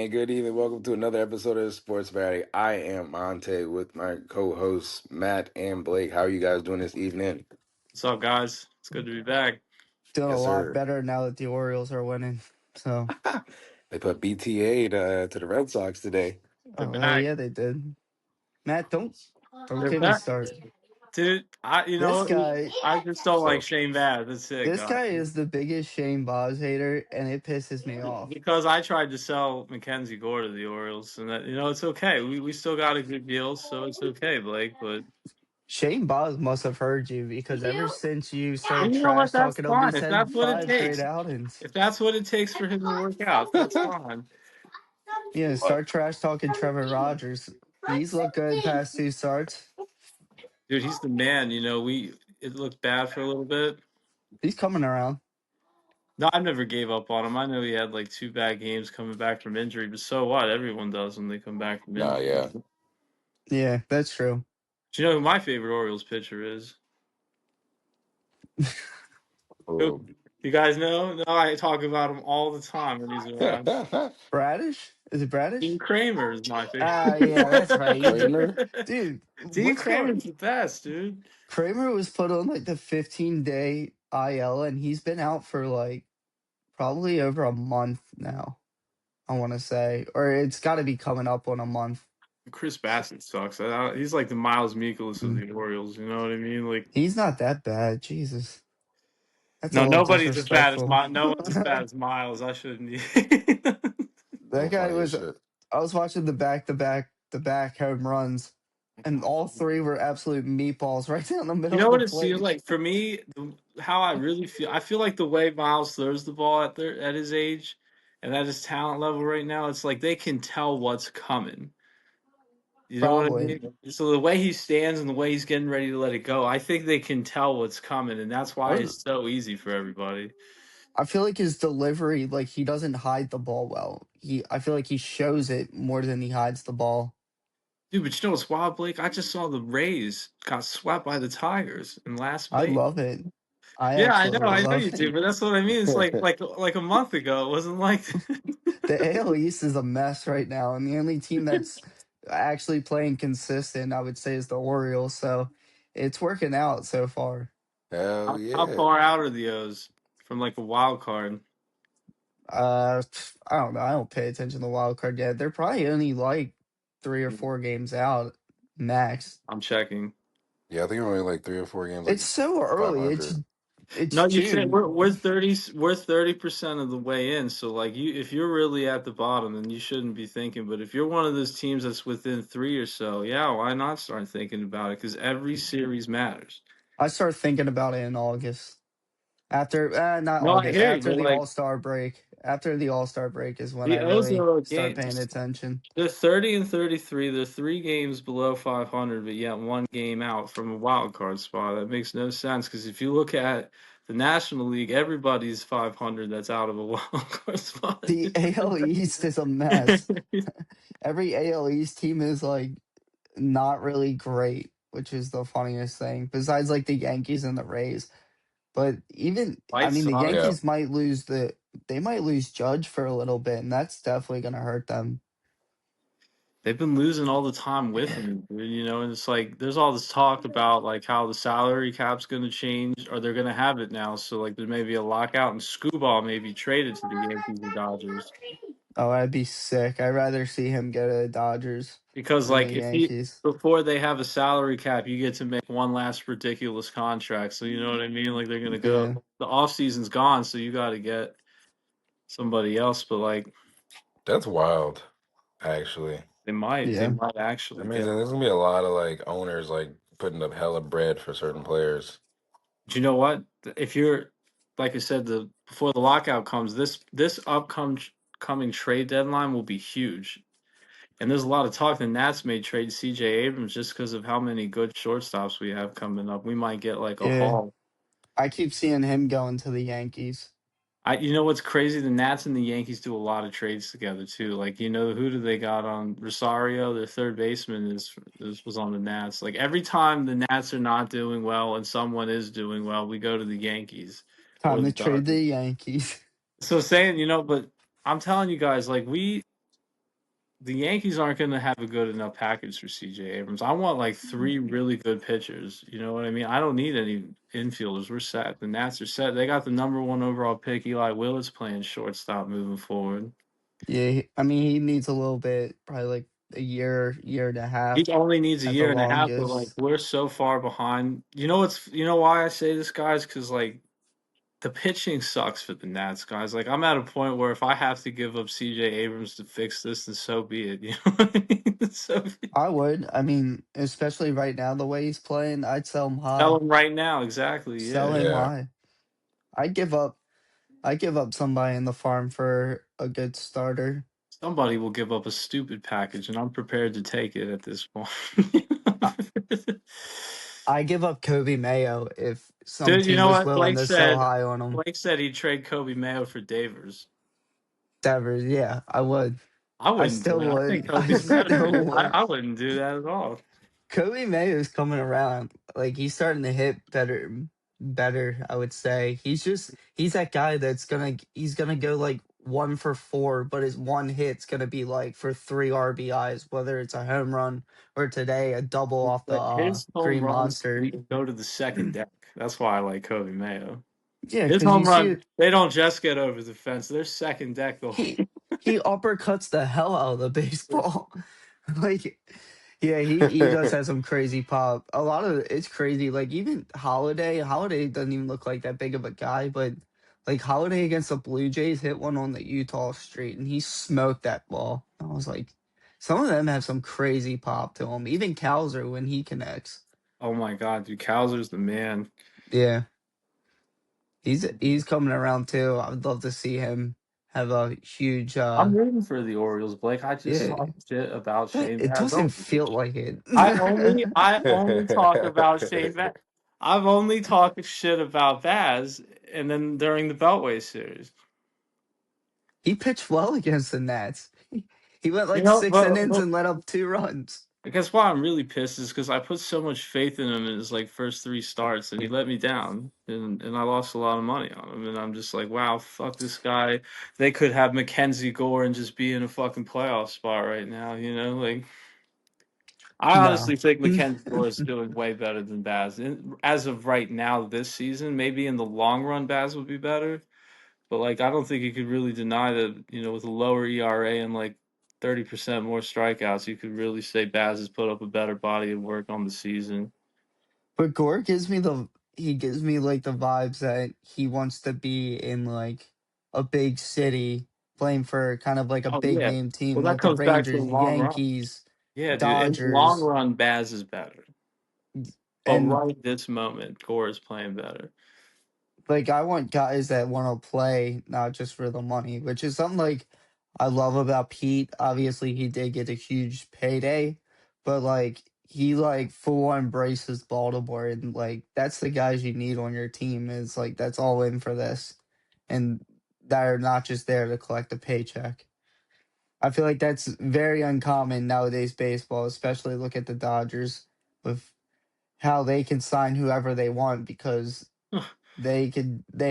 Good evening. Welcome to another episode of Sports Variety. I am Monte with my co-hosts Matt and Blake. How are you guys doing this evening? What's up, guys? It's good to be back. Doing a Yes, lot sir. better now that the Orioles are winning. So, They put BTA to the Red Sox today. They're oh back. yeah, they did. Matt, don't They're get me back, started. dude. This guy, I just don't like So Shane Baz. That's it, this guys. guy is the biggest Shane Boz hater, and it pisses me off. Because I tried to sell Mackenzie Gore to the Orioles, and that it's okay. We still got a good deal, so it's okay, Blake. But Shane Boz must have heard you because ever since you started you know what? trash That's talking him, fine. he's If had that's what it 5 straight takes. outings. If that's what it takes for him to work out, that's fine. Yeah, uh, start trash talking Trevor Rogers. He's looked good past 2 starts. Dude, he's the man. It looked bad for a little bit. He's coming around. No, I never gave up on him. I know he had like 2 bad games coming back from injury, but so what? Everyone does when they come back from nah, injury. yeah. Do Yeah, that's true. you know who my favorite Orioles pitcher is? Who? Oh. You guys know? No, I talk about him all the time when he's around. Bradish? Is it Dean Bradish? Kramer is my favorite. Ah, yeah, that's right. Kramer. Dude, Dean what's going? Kramer's the best, dude. Kramer was put on like the 15-day IL, and he's been out for like probably over a month now. I want to say, or it's got to be coming up on a month. Chris Bassett sucks. He's like the Miles Mikolas of Mm. the Orioles. You know what I mean? Like, He's not that bad. Jesus, that's a no, little nobody's as bad as disrespectful. No one's as bad as Miles. I shouldn't. That So guy funny as was. shit. I was watching the back home runs, and all three were absolute meatballs right down the You middle know of what the it feels plate. like for me? How I really feel. I feel like the way Miles throws the ball at his age and at his talent level right now, it's like they can tell what's coming. You know what I Probably. mean? So the way he stands and the way he's getting ready to let it go, I think they can tell what's coming, and that's I why was it's so easy for everybody. I feel like his delivery, like he doesn't hide the ball well. I feel like he shows it more than he hides the ball. Dude, but you know what's wild, Blake? I just saw the Rays got swept by the Tigers in last I May. love it. I Yeah, absolutely I know love you it. do, but that's what I mean. It's like a month ago. It wasn't like The AL East is a mess right now, and the only team that's actually playing consistent, I would say, is the Orioles. So it's working out so far. Hell how yeah. far out are the O's from like a wild card? I don't know. I don't pay attention to the wild card yet. They're probably only like 3 or 4 games out max. I'm checking. Yeah, I think we're only like 3 or 4 games, It's like so early. It's 500. it's No, you can't. June. We're 30% of the way in. So like if you're really at the bottom, then you shouldn't be thinking. But if you're one of those teams that's within three or so, yeah, why not start thinking about it? Because every series matters. I start thinking about it in August. After not No, I August, hear you, after but the like All-Star break. After the All-Star break is when I the O's really are a start game. paying attention. They're 30 and 33. They're 3 games below 500, but yet 1 game out from a wild card spot. That makes no sense because if you look at the National League, everybody's 500 that's out of a wild card spot. The AL East is a mess. Every AL East team is like not really great, which is the funniest thing. Besides like the Yankees and the Rays. But even I White mean the Yeah. Yankees might lose they might lose Judge for a little bit, and that's definitely gonna hurt them. They've been losing all the time with him, dude, and it's like there's all this talk about like how the salary cap's going to change or they're going to have it now. So like there may be a lockout and Scooball may be traded to the Yankees or Dodgers. Oh, I'd be sick. I'd rather see him go to the Dodgers Because than the like if he Yankees. before they have a salary cap, you get to make one last ridiculous contract. So you know what I mean? Like they're gonna go Yeah. the off season's gone, so you gotta get somebody else. But like That's wild, actually. they Yeah. might That actually means get. that there's gonna be a lot of like owners like putting up hella bread for certain players. Do you know what? If you're like I said, the before the lockout comes, this upcoming coming trade deadline will be huge. And there's a lot of talk the Nats may trade CJ Abrams just because of how many good shortstops we have coming up. We might get like a Yeah. haul. I keep seeing him going to the Yankees. You know what's crazy? The Nats and the Yankees do a lot of trades together too. Like who do they got on Rosario? Their third baseman was on the Nats. Like every time the Nats are not doing well and someone is doing well, we go to the Yankees or Time the to trade Dodgers. the Yankees. So saying, but I'm telling you guys, like the Yankees aren't going to have a good enough package for CJ Abrams. I want like three really good pitchers. You know what I mean? I don't need any infielders. We're set. The Nats are set. They got the number one overall pick. Eli Willis playing shortstop moving forward. Yeah, I mean, he needs a little bit, probably like a year and a He half only needs a at the year and a half, but like longest. we're so far behind. You know why I say this, guys? Because like the pitching sucks for the Nats, guys. Like I'm at a point where if I have to give up CJ Abrams to fix this, then so be it. You know what I mean? So I would. I mean, especially right now, the way he's playing, I'd sell him tell high. him right now, exactly. Sell Yeah. him Yeah. high. I'd give up. I'd give up somebody in the farm for a good starter. Somebody will give up a stupid package, and I'm prepared to take it at this point. I, I give up Kobe Mayo if some Dude, you team know was what? willing to sell high on him. Blake said he'd trade Kobe Mayo for Davers. Devers, yeah, I would. I I wouldn't do still it. I think would. I Kobe's better. still would. I wouldn't do that at all. Kobe Mayo's coming around. Like he's starting to hit better, I would say. He's that guy he's gonna go like 1 for 4, but his one hit's gonna be like for 3 RBIs, whether it's a home run or today a double off the But his home Green runs Monster. go to the second deck. That's why I like Kobe Mayo. Yeah, His because you home see run, it, they don't just get over the fence. They're second deck the he he uppercuts the hell out of the baseball. Like yeah, he does have some crazy pop. A lot of it's crazy. Like even Holiday doesn't even look like that big of a guy, but like Holiday against the Blue Jays hit one on the Utah street and he smoked that ball. I was like, some of them have some crazy pop to them. Even Cowser when he connects. Oh my God, dude, Cowser's the man. Yeah, he's coming around too. I would love to see him have a huge I'm rooting for the Orioles, Blake. I just yeah, talk shit about but Shane it Baz doesn't only. feel like it. I only talk about Shane Baz. I've only talked shit about Baz, and then during the Beltway series. He pitched well against the Nats. He went You like know, 6 innings and let up 2 runs. I guess why I'm really pissed is because I put so much faith in him in his like first three starts, and he let me down, and I lost a lot of money on him. And I'm just like, wow, fuck this guy. They could have Mackenzie Gore and just be in a fucking playoff spot right now. You know, like I No. honestly think Mackenzie Gore is doing way better than Baz. As of right now, this season, maybe in the long run, Baz would be better. But like, I don't think you could really deny that. You know, with a lower ERA and like 30% more strikeouts, you could really say Baz has put up a better body of work on the season. But Gore gives me like the vibes that he wants to be in like a big city playing for kind of like a Oh big yeah. name Well, team that like the comes back to the Rangers, long run. Yankees, Yeah, dude. In the long Dodgers, run, Baz is better. But and right this moment, Gore is playing better. like I want guys that want to play not just for the money, which is something like I love about Pete. Obviously, he did get a huge payday, but like he like full embraces Baltimore, and like that's the guys you need on your team. Is like that's all in for this, and that are not just there to collect a paycheck. I feel like that's very uncommon nowadays baseball, especially look at the Dodgers with how they can sign whoever they want because they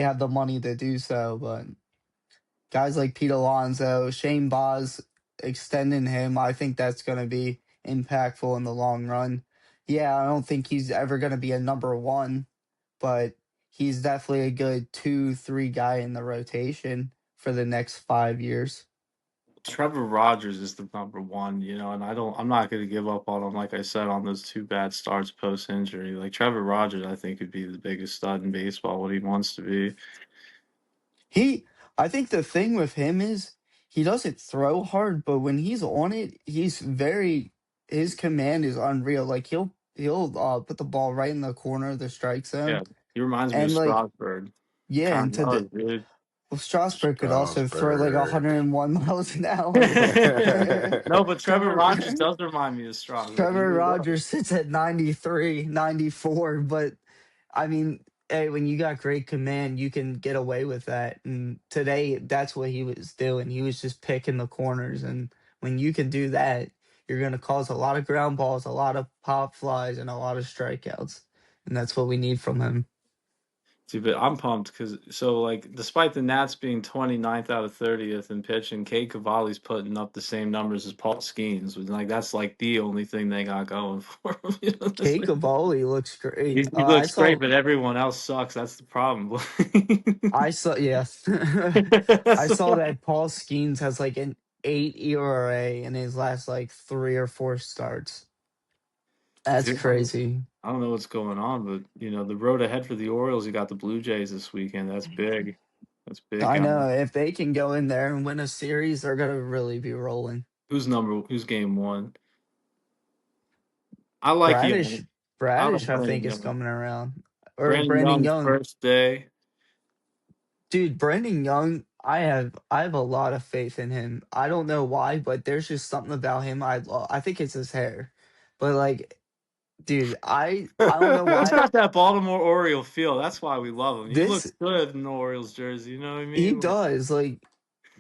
have the money to do so, but guys like Pete Alonso, Shane Boz, extending him, I think that's going to be impactful in the long run. Yeah, I don't think he's ever going to be a number one, but he's definitely a good 2, 3 guy in the rotation for the next 5 years. Trevor Rogers is the number one, you know, and I'm not going to give up on him, like I said, on those two bad starts post injury. Like Trevor Rogers, I think could be the biggest stud in baseball, what he wants to be. He, I think the thing with him is he doesn't throw hard, but when he's on it, his command is unreal. Like he'll put the ball right in the corner of the strike Yeah, zone, he reminds me of and like Strasburg. yeah, Kind and to of the does, dude. well, Strasburg could also throw like Strasburg. 101 miles an hour. No, but Trevor Rogers Trevor does remind me of Strasburg. He Trevor really does. Rogers sits at 93, 94, but I mean, hey, when you got great command, you can get away with that. And today, that's what he was doing. He was just picking the corners. And when you can do that, you're going to cause a lot of ground balls, a lot of pop flies, and a lot of strikeouts. And that's what we need from him. See, but I'm pumped because despite the Nats being 29th out of 30th in pitching, Kate Cavalli's putting up the same numbers as Paul Skeens. Like that's like the only thing they got going for him. Kate Cavalli looks great. He looks great, but everyone else sucks. That's the problem. I saw, yes, I saw that Paul Skeens has like an 8 ERA in his last like 3 or 4 starts. That's Dude, crazy. I don't know what's going on, but the road ahead for the Orioles. You got the Blue Jays this weekend. That's big. That's big, I guys. know if they can go in there and win a series, they're gonna really be rolling. Who's game one? I like Bradish, Young. I like Bradish, I think Brandon is Young. coming around, or Brandon Brandon Young's Young. first day. Dude, Brandon Young, I have a lot of faith in him. I don't know why, but there's just something about him I love. I think it's his hair. But like, dude, I don't know He's why got that Baltimore Oriole feel. That's why we love him. He this looks good in the Orioles jersey. You know what I he mean? does. Like,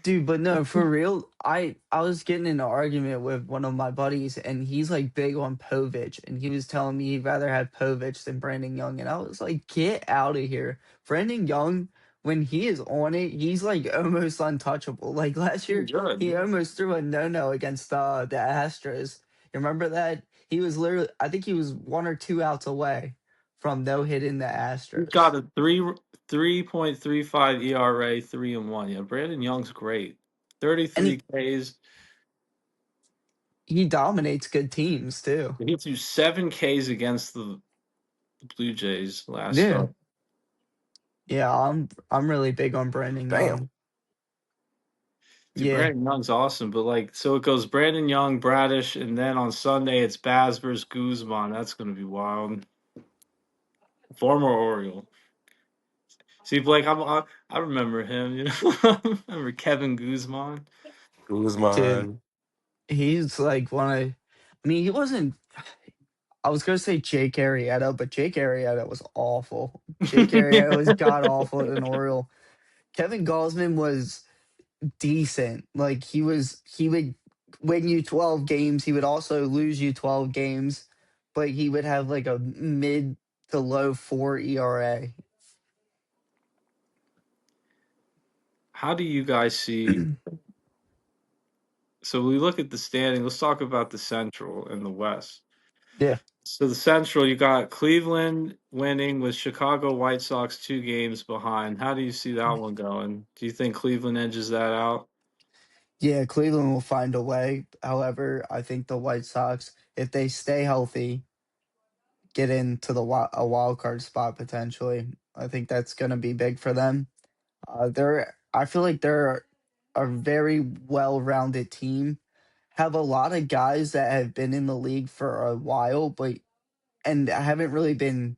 dude, but no, for real, I was getting in an argument with one of my buddies, and he's like big on Povich, and he was telling me he'd rather have Povich than Brandon Young, and I was like, get out of here, Brandon Young. When he is on it, he's like almost untouchable. Like last He's year, good. he almost threw a no against the Astros. You remember that? He was literally, I think he was 1 or 2 outs away from no hitting the He's got Astros, a 3.35 ERA, 3-1. Yeah, Brandon Young's great. and 33 Ks. he dominates good teams too. He threw 7 Ks against the Blue Jays last Yeah. start. Yeah, I'm really big on Brandon Damn. Young. Dude, Yeah, Brandon Young's awesome, but so it goes Brandon Young, Bradish, and then on Sunday it's Baz versus Guzman. That's going to be wild. Former Oriole. See, Blake, I remember him. I remember Kevin Guzman. dude, Guzman. he's like one of. I mean, he wasn't. I was gonna say Jake Arrieta, but Jake Arrieta was awful. Jake Arrieta was god awful as an Oriole. Kevin Gaussman was decent. Like he would win you 12 games. He would also lose you 12 games, but he would have like a mid to low 4 ERA. How do you guys see? So we look at the standing. Let's talk about the Central and the West. Yeah. So the Central, you got Cleveland winning with Chicago White Sox 2 games behind. How do you see that one going? Do you think Cleveland edges that out? Yeah, Cleveland will find a way. However, I think the White Sox, if they stay healthy, get into a wild card spot potentially. I think that's going to be big for them. I feel like they're a very well-rounded team. Have a lot of guys that have been in the league for a while, but and haven't really been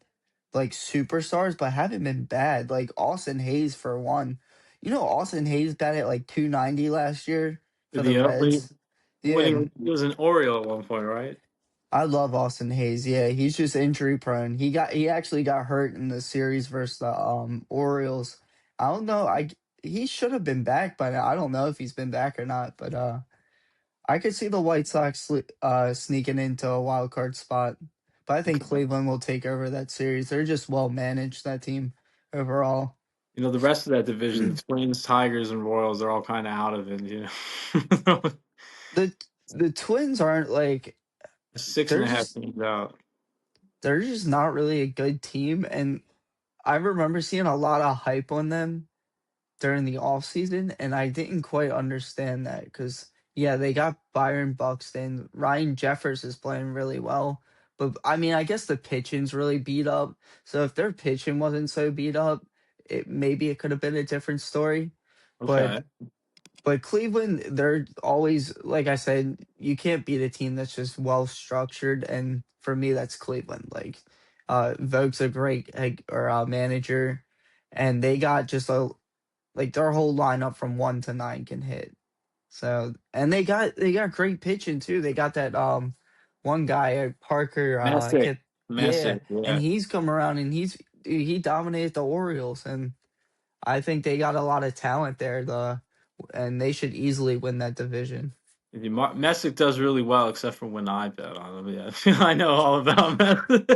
like superstars, but haven't been bad. Like Austin Hayes for one. Austin Hayes batted like 290 last year for the Yeah, Reds. Yeah, winning. He was an Oriole at one point, right? I love Austin Hayes. Yeah, he's just injury prone. He actually got hurt in the series versus the Orioles. I don't know. He should have been back by now. I don't know if he's been back or not, but I could see the White Sox sneaking into a wild card spot. But I think Cleveland will take over that series. They're just well managed, that team overall. The rest of that division, the Twins, Tigers, and Royals, they're all kind of out of it. The the Twins aren't like Six and they're a half just games out. they're just not really a good team, and I remember seeing a lot of hype on them during the off season, and I didn't quite understand that because yeah, they got Byron Buxton, Ryan Jeffers is playing really well, but I mean, I guess the pitching's really beat up. So if their pitching wasn't so beat up, it could have been a different story. But Okay. Cleveland, they're always like I said, you can't beat a team that's just well structured, and for me, that's Cleveland. Like, Vogt's a great manager, and they got just a like their whole lineup from 1 to 9 can hit. So and they got great pitching too. They got that one guy Parker Messick. yeah, Messick, and yeah. he's come around and he dominated the Orioles, and I think they got a lot of talent there. And they should easily win that division. Messick does really well, except for when I bet on him. Yeah, I know all about Messick.